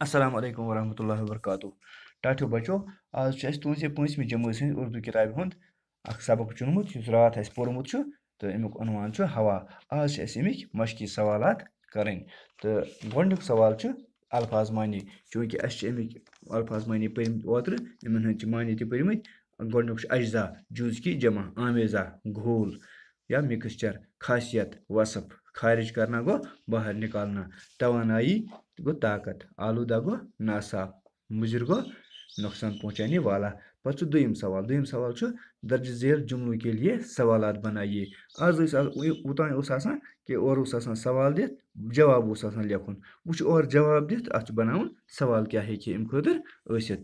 السلام علیکم ورحمۃ اللہ وبرکاتہ ٹاٹھیو بچو آج تُہنٛزِ 5مہِ جمٲژ ہٕنٛز اردوٗ کِتابہِ ہُنٛد اکھ سبق چُنمُت یُس راتھ اَسہِ پوٚرمُت چھُ تہٕ امیُک عنوان چھُ ہوا آز چھِ اَسہِ اَمِکۍ مشقی سوالات کَرٕنۍ تہٕ گۄڈنیُک سوال چھُ الفاظ معنی چوٗنٛکہِ اَسہِ چھِ اَمِکۍ الفاظ معنی پٔرمٕتۍ اوترٕ یِمن ہٕنٛدۍ چھِ معنی تہِ پٔرمٕتۍ گۄڈنیُک چھُ اجزا جُز کی جمع آمیزا گھول یا مِکسچر خاصیت وصف خارج کرنا گوٚو باہر نکالنا توانائی گوٚو طاقت آلودہ گوٚو ناصاف مُضِر گوٚو نۄقصان پہنچانے والا پتہٕ چھُ دوٚیِم سوال چھُ درج ذیل جملوں کے لیے سوالات بنائیے آز اوٚتانۍ اوس آسان کہِ اورٕ اوس آسان سوال دِتھ جواب اوس آسان لیکھُن وۄنۍ چھُ اورٕ جواب دِتھ اَتھ چھُ بناوُن سوال کیٛاہ ہیٚکہِ اَمہِ خٲطرٕ ٲسِتھ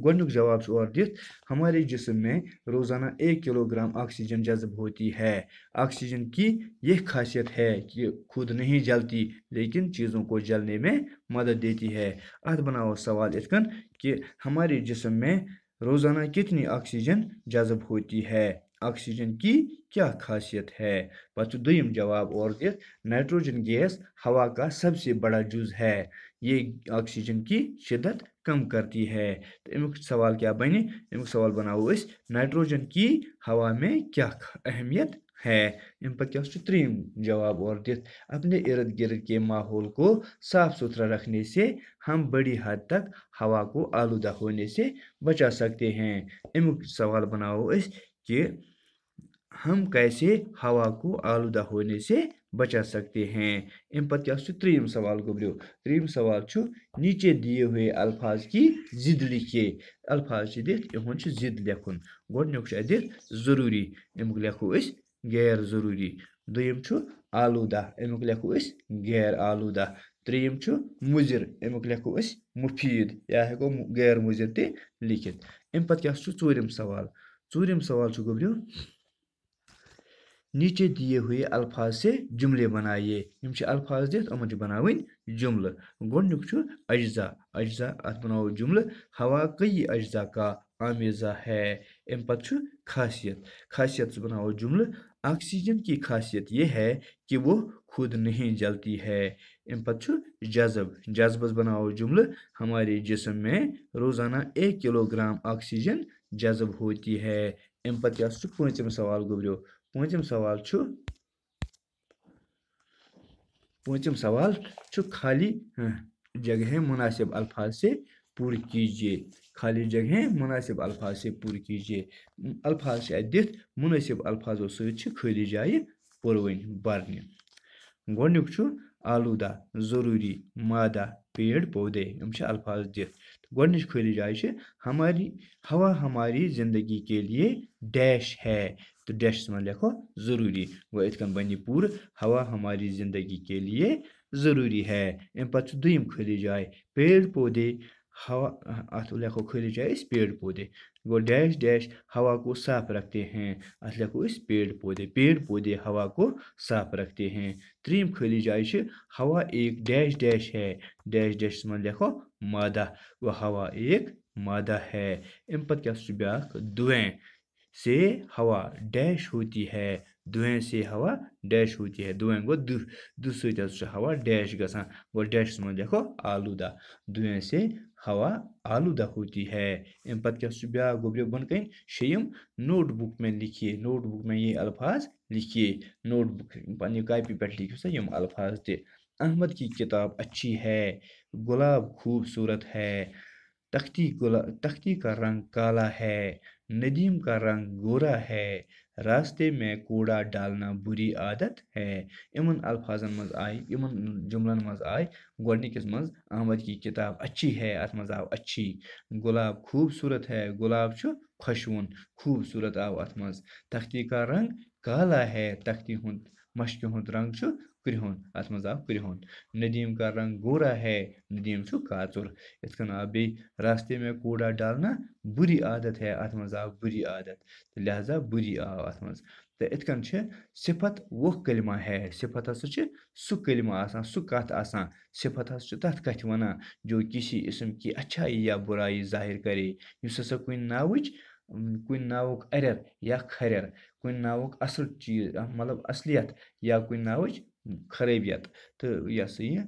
گۄڈنیُک جواب چھُ اورٕ دِتھ ہمارے جسم میں روزانہ 1 کلو گرام آکسیجن جذب ہوتی ہے آکسیجن کی یہ خاصیت ہے کہ خود نہیں جلتی لیکن چیزوں کو جلنے میں مدد دیتی ہے اتھ بناؤ سوال اتھ کن کہ ہمارے جسم میں روزانہ کتنی آکسیجن جذب ہوتی ہے آکسیجن کی کیا خاصیت ہے پتہ دویم جواب اور دِتھ نائٹروجن گیس ہوا کا سب سے بڑا جز ہے یہ آکسیجن کی شدت کم کرتی ہے تو امیُک سوال کیا بنہِ امیُک سوال بناوو أسۍ نائٹروجن کی ہوا میں کیا اہمیت ہے امہِ پتہٕ کیٛاہ چھُ ترٛیٚیِم جواب اور دِتھ اپنے ارد گرد کے ماحول کو صاف ستھرا رکھنے سے ہم بڑی حد تک ہوا کو آلودہ ہونے سے بچا سکتے ہیں امیُک سوال بناوو أسۍ کہ ہم کیسے ہوا کو آلودہ ہونے سے بچا سکتے ہیں امہِ پتہٕ کیٛاہ چھُ ترٛیٚیِم سوال گوٚبریو ترٛیٚیِم سوال چھُ نیچے دیے ہوئے الفاظ کی ضد لکھیے الفاظ چھِ دِتھ یِہُنٛد چھُ ضد لیکھُن گۄڈنیُک چھُ اَتہِ دِتھ ضروٗری امیُک لیکھو أسۍ غیر ضروٗری دوٚیِم چھُ آلودہ امیُک لیکھو أسۍ غیر آلودہ ترٛیٚیِم چھُ مُضِر امیُک لیکھو أسۍ مُفیٖد یا ہٮ۪کو غیر مُضِر تہِ لیکھِتھ امہِ پتہٕ کیٛاہ چھُ ژوٗرِم سوال چھُ گوٚبریو نیچے دیے ہوئے الفاظ سے جملے بنائیے یِم چھِ الفاظ دِتھ یِمن چھِ بناوٕنۍ جملہٕ گۄڈنیُک چھُ اجزا اتھ بناوو جملہٕ ہوا کئی اجزا کا آمیزہ ہے امہِ پتہٕ چھُ خاصیت بناوو جملہٕ آکسیجن کی خاصیت یہ ہے کہ وہ خود نہیں جلتی ہے امہِ پتہٕ چھُ جذبس بناوو جملہٕ ہمارے جسم میں روزانہ 1 کلو گرام آکسیجن جذب ہوتی ہے امہِ پتہٕ کیٛاہ چھُ پوٗنٛژِم سوال گوٚبریو پوٗنٛژِم سوال چھُ خالی جگہیں مناسب الفاظ سے پوٗرٕ کیجیے الفاظ چھِ اَتہِ دِتھ مُنٲسِب الفاظو سۭتۍ چھِ خٲلی جایہِ پُروٕنۍ برنہِ گۄڈنیُک چھُ آلودہ ضروٗری مادہ پیڑ پودے یِم چھِ الفاظ دِتھ گۄڈنِچ خٲلی جاے چھِ ہوا ہماری زندگی کے لیے ڈیش ہے تو ڈیشَس منٛز لیکھو ضروٗری گوٚو یِتھ کٔنۍ بنہِ یہِ پوٗرٕ ہوا ہماری زندگی کے لیے ضروٗری ہے امہِ پتہٕ چھُ دوٚیِم خٲلی جاے پیڑ پودے اتھ لیکھو خٲلی جاے أسۍ پیڑ پودے گوٚو ڈیش ہوا کو صاف رکھتے ہیں اتھ لیکھو أسۍ پیڑ پودے ہوا کو صاف رکھتے ہیں ترٛیٚیِم خٲلی جاے چھِ ہوا ایک ڈیش ہے ڈیشَس منٛز لیکھو مادہ گوٚو ہوا ایک مادہ ہے امہِ پتہٕ کیٛاہ چھُ بیٛاکھ دھویں سے ہوا ڈیش ہوتی ہے دھویں گوٚو دُہ سۭتۍ حظ چھُ ہوا ڈیش گژھان گوٚو ڈیشَس منٛز لیکھو آلودہ دھویں سے ہوا آلودہ ہوتی ہے امہِ پتہٕ کیٛاہ چھُ بیٛاکھ گوٚبریو بۄنہٕ کَنۍ شیٚیِم نوٹ بُک میں یہ الفاظ لکھیے نوٹ بُک پنٛنہِ کاپی پٮ۪ٹھ لیکھِو سا یِم الفاظ تہِ احمد کی کتاب اچھی ہے گلاب خوبصورت ہے تختی کا رنگ کالا ہے ندیم کا رنگ گورا ہے راستے میں کوڑا ڈالنا بری عادت ہے یِمن جملن منٛز آے گۄڈنِکِس منٛز احمد کی کتاب اچھی ہے اتھ منٛز آو اچھی گلاب خوبصورت ہے گلاب چھُ خۄشوُن خوٗبصوٗرت آو اتھ منٛز تختی کا رنگ کالا ہے تختی ہُنٛد مشکہِ ہُنٛد رنگ چھُ کرٛہُن اتھ منٛز آو کرٛہُن ندیم کا رنگ گورا ہے ندیم چھُ کاژُر یِتھ کٔنۍ آو بیٚیہِ راستے میں کوڑا ڈالنا بُری عادت ہے اتھ منٛز آو بُری عادت تہٕ لہذا بُری آو اتھ منٛز تہٕ یِتھ کٔنۍ چھِ صفت وہ کلمہ ہے صفت ہسا چھِ سُہ کلمہ آسان سُہ کتھ آسان صفت ہسا چھِ تتھ کتھِ وَنان جو کسی اسم کی اچھائی یا برائی ظٲہر کرے یُس ہسا کُنہِ ناوُک اَرٮ۪ر یا کھرٮ۪ر کُنہِ ناوُک اصل چیٖز مطلب اصلیت یا کُنہِ ناوٕچ خرٲبیت تہٕ یہِ ہسا یہِ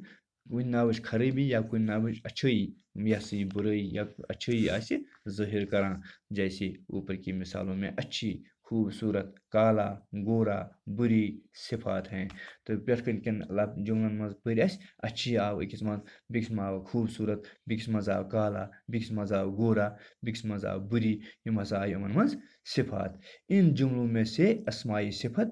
کُنہِ ناوٕچ خرٲبی یا کُنہِ ناوٕچ اچھٲیی یہ ہسا یہ برٲیی یا اچھٲیی آسہِ ظٲہِر کران جیسے اوپر کی مثالوں میں اچھی خوبصورت کالا گورا بری صفات ہیں تو پٮ۪ٹھ کَنۍ کٮ۪ن جملن منٛز پٔرۍ اَسہِ اچھی آو أکِس منٛز بیٚکِس منٛز آو خوٗبصوٗرت بیٚکِس منٛز آو کالا بیٚکِس منٛز آو گورا بیٚکِس منٛز آو بری یِم ہسا آیہِ یِمن منٛز صفات ان جملوں میں سے اسمائی صفت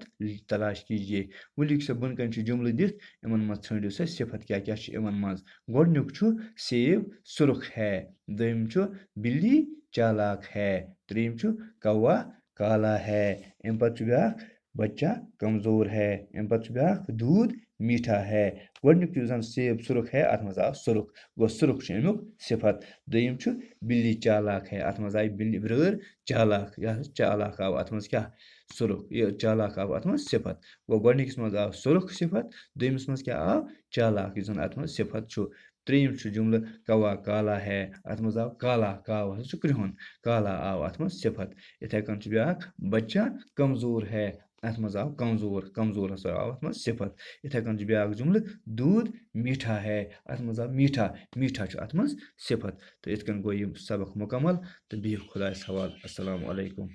تلاش کیجیے وۄنۍ لیکھِو سا بۄنہٕ کَنۍ چھِ جملہٕ دِتھ یِمن منٛز ژھٲنٛڈِو سا صفت کیٛاہ کیٛاہ چھِ یِمن منٛز گۄڈٕنیُک چھُ سیب سُرخ ہے دوٚیِم چھُ بِلی چالاک ہے ترٛیٚیِم چھُ کوا کالا ہے اَمہِ پتہٕ چھُ بیٛاکھ بچہ کمزور ہے اَمہِ پتہٕ چھُ بیٛاکھ دوٗد میٖٹھا ہے گۄڈٕنیُک یُس زن سیب سُرخ ہے اَتھ منٛز آو سُرخ گوٚو سُرخ چھُ اَمیُک صفت دوٚیِم چھُ بِلی چالاک ہے اَتھ منٛز آیہِ بِلہِ برٛٲر چالاک یہِ حظ چالاک آو اَتھ منٛز کیٛاہ سُرخ یہِ چالاک آو اَتھ منٛز صفت گوٚو گۄڈٕنِکِس منٛز آو سُرخ صفت دوٚیمِس منٛز کیٛاہ آو چالاک یُس زن اَتھ منٛز صفت چھُ ترٛیٚیِم چھُ جملہٕ کوا کالا ہے اَتھ منٛز آو کالا کاو حظ چھُ کرٛہُن کالا آو اَتھ منٛز صفت یِتھَے کٔنۍ چھُ بیٛاکھ بچہ کمزور ہے اَتھ منٛز آو کمزور کمزور ہسا آو اَتھ منٛز صفت یِتھَے کٔنۍ چھُ بیٛاکھ جملہٕ دوٗد میٖٹھا ہے اَتھ منٛز آو میٖٹھا میٖٹھا چھُ اَتھ منٛز صفت تہٕ یِتھ کٔنۍ گوٚو یہِ سبق مُکمل تہٕ بِہِو خۄدایَس حوالہٕ اَسَلامُ علیکُم